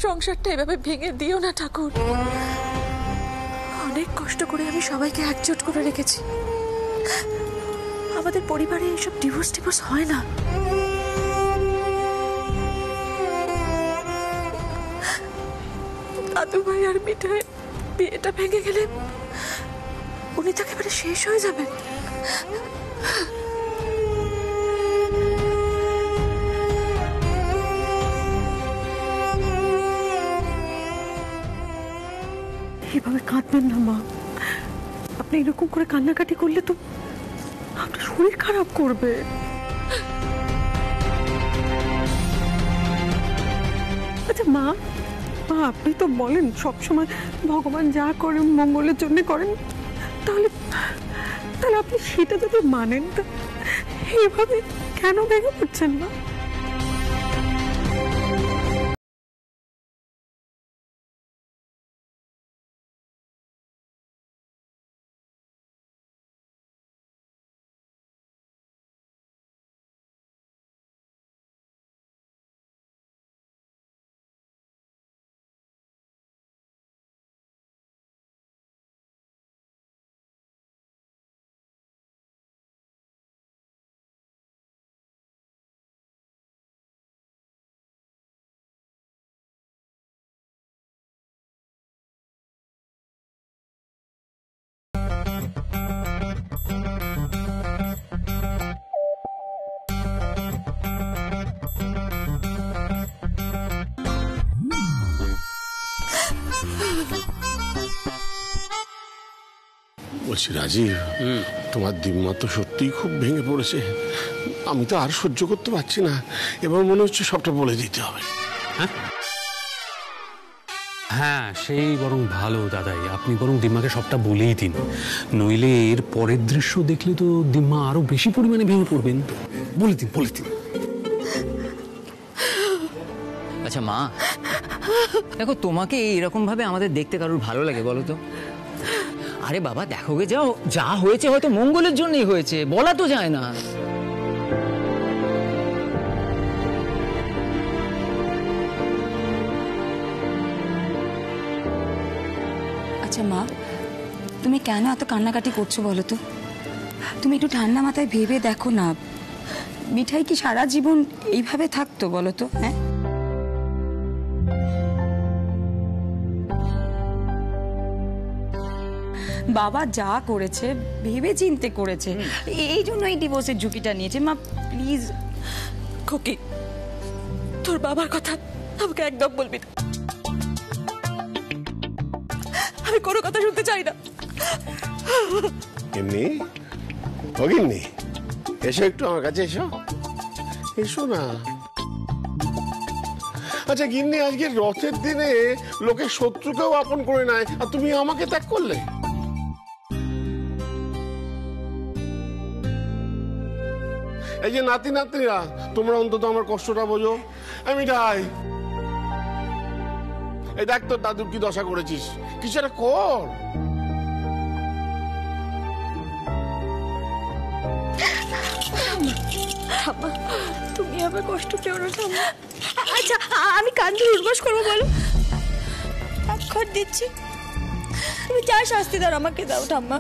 সংসারটা এভাবে ভেঙে দিও না ঠাকুর। অনেক কষ্ট করে আমি সবাইকে একজোট করে রেখেছি। আমাদের পরিবারে এইসব ডিভোর্স হয় না। দাদু ভাই আর মিঠাই বিয়েটা ভেঙে গেলে উনি তো একেবারে শেষ হয়ে যাবেন। এভাবে কাঁদবেন না মা। আপনি এরকম করে কান্নাকাটি করলে তো আপনার শরীর খারাপ করবে। আচ্ছা মা, আপনি তো বলেন সবসময় ভগবান যা করেন মঙ্গলের জন্য করেন, তাহলে আপনি সেটা যদি মানেন তো এভাবে কেন ভেঙে পড়ছেন না? বলছি রাজীব, তোমার দিম্মা তো সত্যিই খুব ভেঙে পড়েছে। আমি তো আর সহ্য করতে পারছি না। এবার মনে হচ্ছে সবটা বলে দিতে হবে। হ্যাঁ, সেই বরং ভালো দাদাই, আপনি বরং দিম্মাকে সবটা বলেই দিন, নইলে এর পরের দৃশ্য দেখলে তো দিম্মা আরো বেশি পরিমাণে ভেঙে পড়বেন। বলে দিন। আচ্ছা মা, দেখো তোমাকে এইরকম ভাবে আমাদের দেখতে কারোর ভালো লাগে বলো তো? আরে বাবা দেখো গে, যা হয়েছে হয়তো মঙ্গলের জন্যই হয়েছে, বলা তো যায় না। আচ্ছা মা, তুমি কেন এত কান্নাকাটি করছো বলো তো? তুমি একটু ঠান্ডা মাথায় ভেবে দেখো না, মিঠাই কি সারা জীবন এইভাবে থাকতো বলো তো? হ্যাঁ, বাবা যা করেছে ভেবে চিন্তে করেছে, এই জন্য এই ডিভোর্সের ঝুঁকিটা নিয়েছে। মা প্লিজ। খোকি, তোর বাবার কথা আমাকে একদম বলবি না। আমি কোনো কথা শুনতে চাই না। গিন্নি, ও গিন্নি, এসো একটু আমার কাছে, এসো না। আচ্ছা গিন্নি, আজকে রথের দিনে লোকে শত্রুকেও আপন করে নেয়, আর তুমি আমাকে ত্যাগ করলে। এই যে নাতি নাতনিরা, তোমরা অন্তত আমার কষ্টটা বোঝো। মিঠাই, এই দেখ তোর দাদুর কি দশা করেছিস, কিছু একটা কর। তুমি আবার কষ্ট পেও না ঠাম্মা। আচ্ছা আমি কান ধরে উঠবাস করবো বলো? অক্ষর দিচ্ছি, তুমি যা শাস্তি দাও আমাকে দাও ঠাম্মা,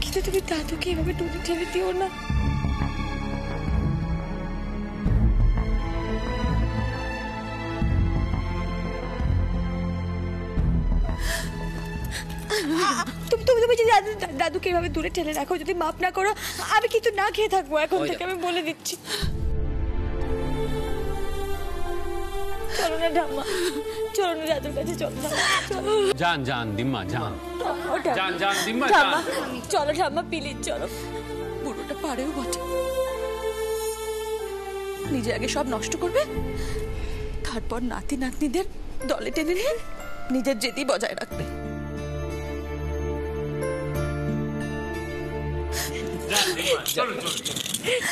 কিন্তু তুমি দাদুকে এভাবে ডুবে ঠেলে দিও না। তুমি যদি দাদুকে এভাবে দূরে ঠেলে রাখো, যদি মাপ না করো, আমি কিন্তু না খেয়ে থাকবো এখন থেকে, আমি বলে দিচ্ছি। চলো না ঠাম্মা, চলো না দাদুর কাছে, চলো যান দিম্মা, যান দিম্মা, চলো ঠাম্মা প্লিজ চলো। বুড়োটা পারেও বটে, নিজে আগে সব নষ্ট করবে, তারপর নাতি নাতনিদের দলে টেনে নিয়ে নিজের জেদি বজায় রাখবে।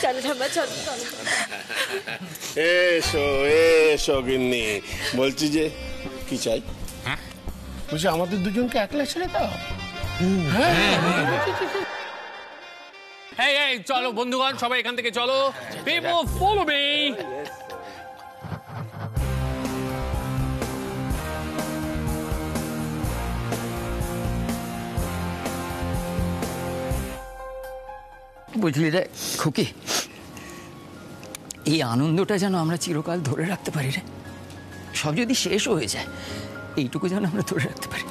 চলো ঠাম্মা, চলো। এসো গিন্নি, বলছি যে কি চাই? বলছি আমাদের দুজনকে একলা ছেড়ে দাও। এই চলো বন্ধুগণ, সবাই এখান থেকে চলো। People follow me. বুঝলি রে খুকি, এই আনন্দটা যেন আমরা চিরকাল ধরে রাখতে পারি রে। সব যদি শেষ হয়ে যায়, এইটুকু যেন আমরা ধরে রাখতে পারি।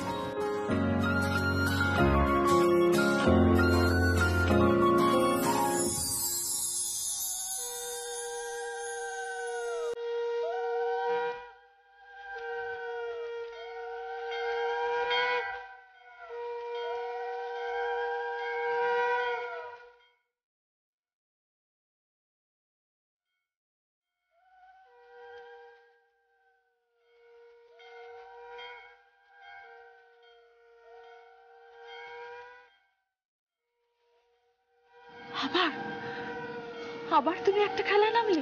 আবার তুমি একটা খেলায় নামলে?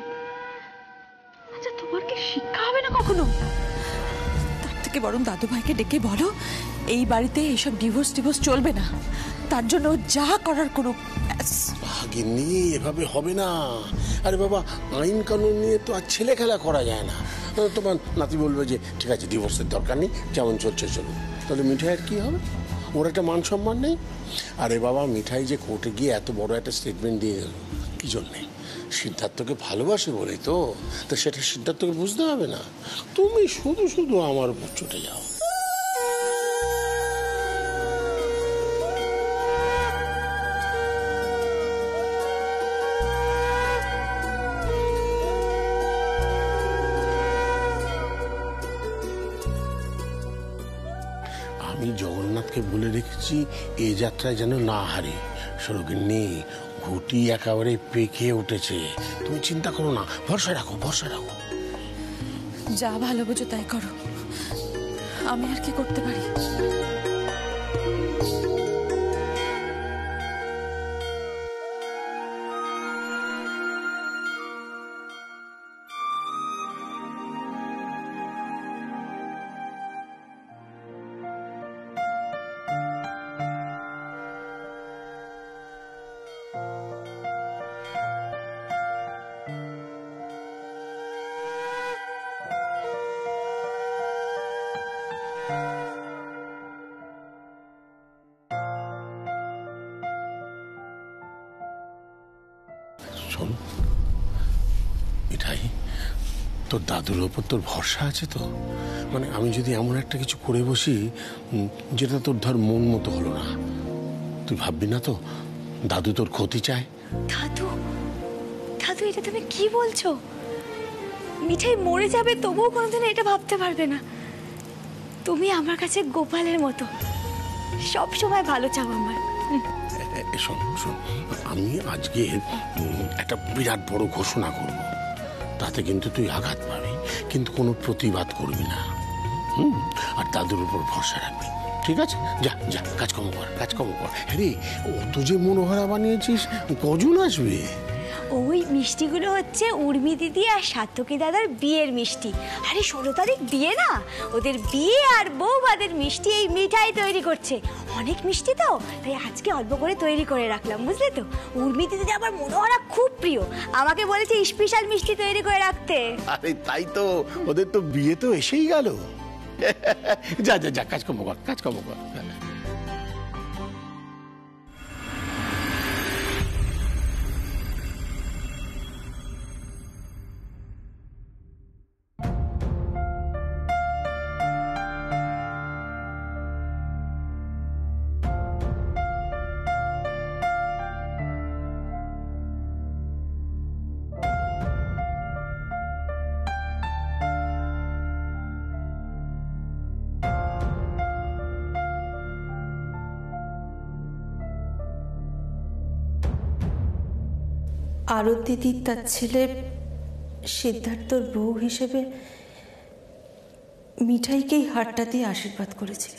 আচ্ছা, তোমার কি শিক্ষা হবে না কখনো? তার থেকে বরং দাদু ভাইকে ডেকে বলো এই বাড়িতে এইসব ডিভোর্স চলবে না, তার জন্য যা করার করুক। গিন্নি, এভাবে হবে না। আরে বাবা, আইন কানুন নিয়ে তো আর ছেলে খেলা করা যায় না। তোমার নাতি বলবে যে ঠিক আছে ডিভোর্সের দরকার নেই, যেমন চলছে চলুন। তাহলে মিঠাইয়ের কি হবে? ওর একটা মান সম্মান নেই। আরে বাবা, মিঠাই যে কোর্টে গিয়ে এত বড় একটা স্টেটমেন্ট দিয়ে গেল, কি জন্যে? সিদ্ধার্থকে ভালোবাসে বলেই তো। সেটা সিদ্ধার্থকে বুঝতে হবে না? তুমি শুধু শুধু আমার উপর চটে যাও। আমি জগন্নাথকে বলে রেখেছি এই যাত্রায় যেন না হারি। সরোগের নেই, ঘুটি একেবারে পেকে উঠেছে। তুমি চিন্তা করো না, ভরসা রাখো, ভরসা রাখো। যা ভালো বোঝো তাই করো, আমি আর কি করতে পারি? শোন মিঠাই, তোর দাদুর ওপর তোর ভরসা আছে তো? মানে আমি যদি এমন একটা কিছু করে বসি যেটা তোর ধর মন মতো হলো না, তুই ভাববি না তো দাদু তোর ক্ষতি চায়? দাদু, দাদু, এটা তুমি কি বলছো? মিঠাই মরে যাবে তবুও কোনোদিন এটা ভাবতে পারবে না। তুমি আমার কাছে গোপালের মতো, সব সময় ভালো চাও আমার। শোন শোন, আমি আজকে একটা বিরাট বড় ঘোষণা করব, তাতে কিন্তু তুই আঘাত পাবি, কিন্তু কোনো প্রতিবাদ করবি না। আর দাদুর উপর ভরসা রাখবি, ঠিক আছে? যা যা, কাজকর্ম কর, কাজকর্ম কর। হ্যাঁ, অত যে মনোহরা বানিয়েছিস, কজন আসবে? ওই মিষ্টিগুলো হচ্ছে উর্মি দিদি আর সার্থকী দাদার বিয়ের মিষ্টি। আরে 16 তারিখ বিয়ে না, ওদের বিয়ে আর বৌভাতের মিষ্টি এই মিঠাই তৈরি করছে। অনেক মিষ্টি তো, তাই আজকে অল্প করে তৈরি করে রাখলাম, বুঝলে তো? উর্মি দিদি আমার মনোহরা খুব প্রিয়, আমাকে বলেছে স্পেশাল মিষ্টি তৈরি করে রাখতে। আরে তাই তো, ওদের তো বিয়ে তো এসেই গেল। যা যা যা, কাজকর্ম কর, কাজকর্ম কর। আরত দিদি তার ছেলে সিদ্ধার্থর বউ হিসেবে মিঠাইকেই হারটা দিয়ে আশীর্বাদ করেছিল।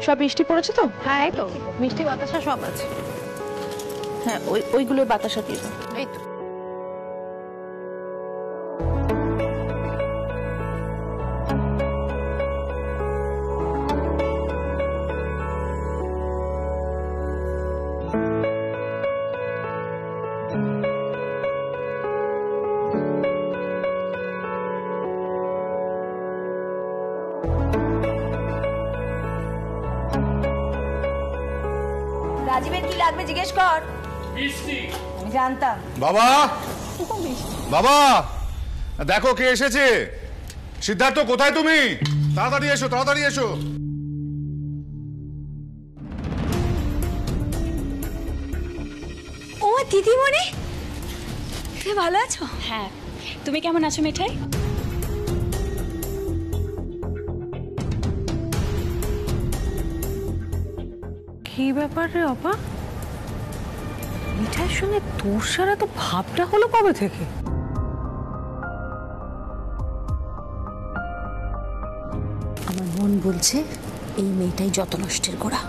সব বৃষ্টি পড়েছে তো? হ্যাঁ এই তো মিষ্টি বাতাসা সব আছে। হ্যাঁ ওইগুলো বাতাসা দিয়ে দাও। এই তো রাজীবের কি লাগবে জিজ্ঞেস কর। আমি জানতাম। বাবা বাবা দেখো কে এসেছে। সিদ্ধার্থ কোথায় তুমি? তাড়াতাড়ি এসো তাড়াতাড়ি এসো। ও দিদিমণি, তুমি ভালো আছো? হ্যাঁ, তুমি কেমন আছো মিঠাই? কি ব্যাপার রে অপা, মিঠাইয়ের সঙ্গে তোর সারা তো ভাবটা হলো কবে থেকে? আমার মন বলছে এই মেয়েটাই যত নষ্টের গোড়া।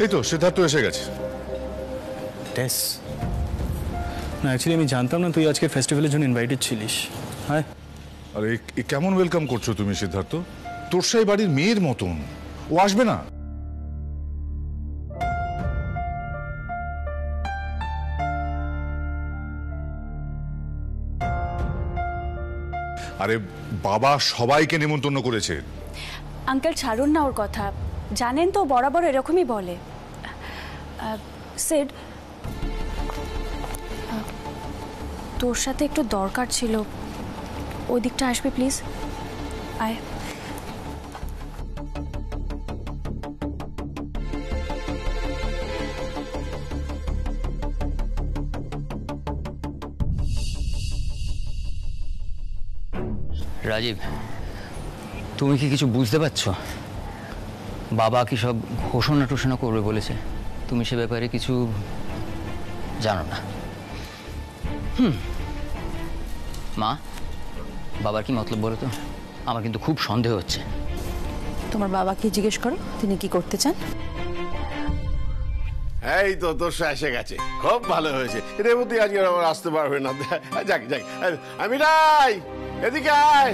এই তো সিদ্ধার্থ এসে গেছে। টেস না, অ্যাকচুয়ালি আমি জানতাম না তুই আজকে ফেস্টিভ্যালের জন্য ইনভাইটেড ছিলিস। হ্যাঁ, আরে কেমন ওয়েলকাম করছো তুমি সিদ্ধার্থ? তোরসাই বাড়ির মেয়ের মতন ও আসবে না? আরে বাবা সবাইকে নেমন্তন্ন করেছে। আঙ্কেল ছাড়ুন না ওর কথা, জানেন তো বরাবর এরকমই বলে। সেড, তোর সাথে একটু দরকার ছিল, ওই দিকটা আসবে প্লিজ। আয়। রাজীব, তুমি কি কিছু বুঝতে পারছো? বাবা কি সব ঘোষণা টোষণা করবে বলেছে, তুমি সে ব্যাপারে কিছু জানো না। মা, বাবার কি মতলব বলো তো? আমার কিন্তু খুব সন্দেহ হচ্ছে। তোমার বাবাকে জিজ্ঞেস করো তিনি কি করতে চান। এই তো তোর এসে গেছে, খুব ভালো হয়েছে। রেবতী আজকে আবার আসতে পারবে না। যাক যাক, আমি নাই, এদিকে আয়।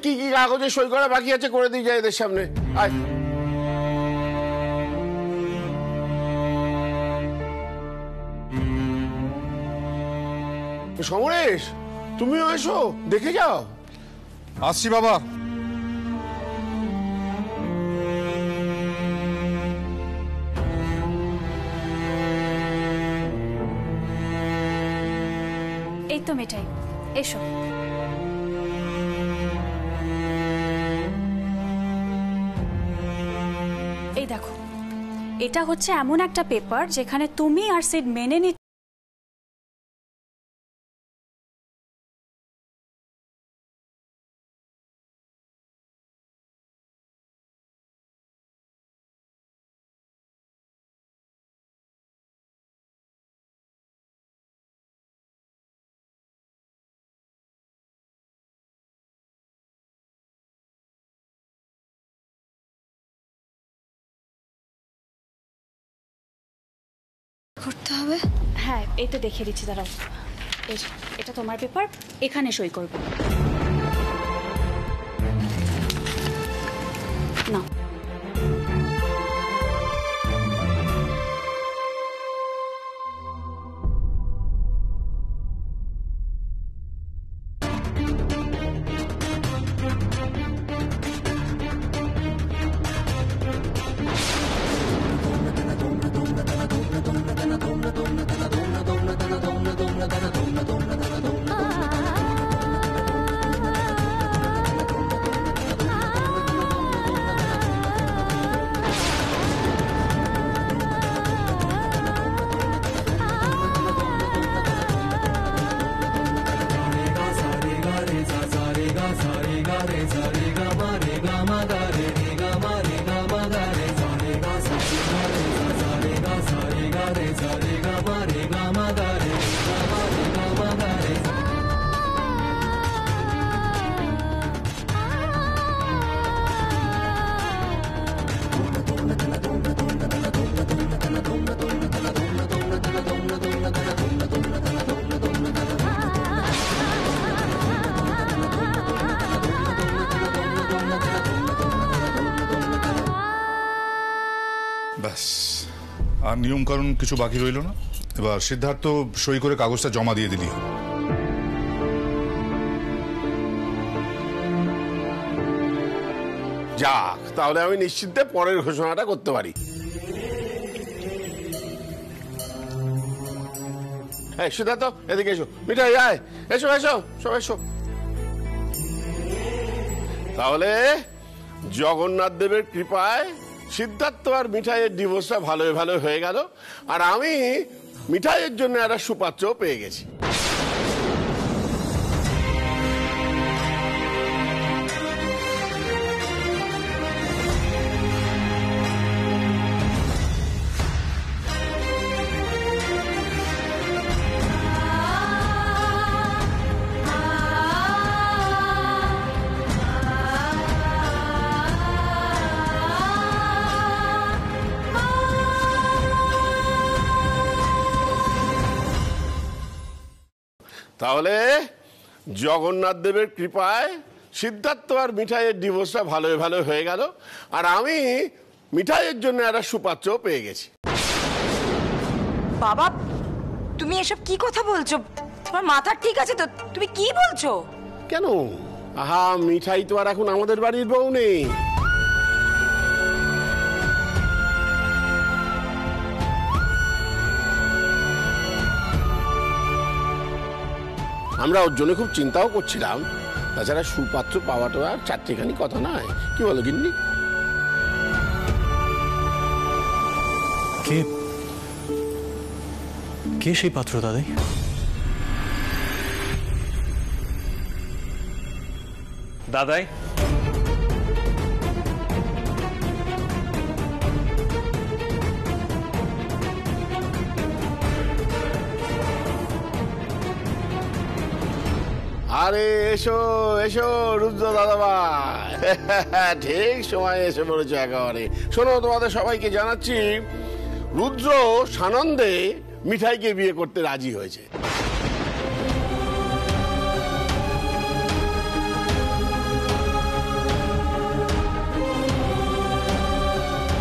কি কি কাগজে সই করা বাকি আছে করে দিয়ে যায় এদের সামনে। আয় সমরেশ, তুমিও এসো, দেখে যাও। আসছি বাবা। এই তো মিঠাই, এসো। এই দেখো, এটা হচ্ছে এমন একটা পেপার যেখানে তুমি আর সিড মেনে নি করতে হবে। হ্যাঁ, এই তো দেখিয়ে দিচ্ছি, দাঁড়াও। এই যে, এটা তোমার পেপার, এখানে সই করবে। না, ব্যাস, আর নিয়ম কারণ কিছু বাকি রইল না। এবার সিদ্ধার্থ সই করে কাগজটা জমা দিয়ে দিলি। যাক, তাহলে আমি নিশ্চিন্তে পরের ঘোষণাটা করতে পারি। এই সিদ্ধার্থ, এদিকে এসো। মিঠাই আয়, এসো এসো, সব এসো। তাহলে জগন্নাথ দেবের কৃপায় সিদ্ধার্থ আর মিঠাইয়ের ডিভোর্সটা ভালো ভালো হয়ে গেল, আর আমি মিঠাইয়ের জন্য একটা সুপাত্র পেয়ে গেছি। তাহলে জগন্নাথ দেবের কৃপায় সিদ্ধার্থ আর মিঠাইয়ের ডিভোর্সটা ভালো ভালো হয়ে গেল, আর আমি মিঠাইয়ের জন্য একটা সুপাত্র পেয়ে গেছি। বাবা, তুমি এসব কি কথা বলছো? তোমার মাথা ঠিক আছে তো? তুমি কি বলছো? কেন? আহা, মিঠাই তো আর এখন আমাদের বাড়ির বউ নেই। আমরা ওর জন্য খুব চিন্তাও করছিলাম। তাছাড়া সুপাত্র পাওয়াটা আর চারটেখানি কথা নয়, কি বলো গিন্নি? কে কে সেই পাত্র দাদাই? দাদাই, আরে এসো এসো রুদ্র দাদাভাই, ঠিক সময় এসে পড়েছো একেবারে। শোনো, তোমাদের সবাইকে জানাচ্ছি রুদ্র সানন্দে মিঠাইকে বিয়ে করতে রাজি হয়েছে।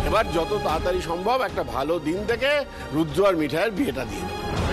এবার যত তাড়াতাড়ি সম্ভব একটা ভালো দিন থেকে রুদ্র আর মিঠাইয়ের বিয়েটা দিয়ে দেবো।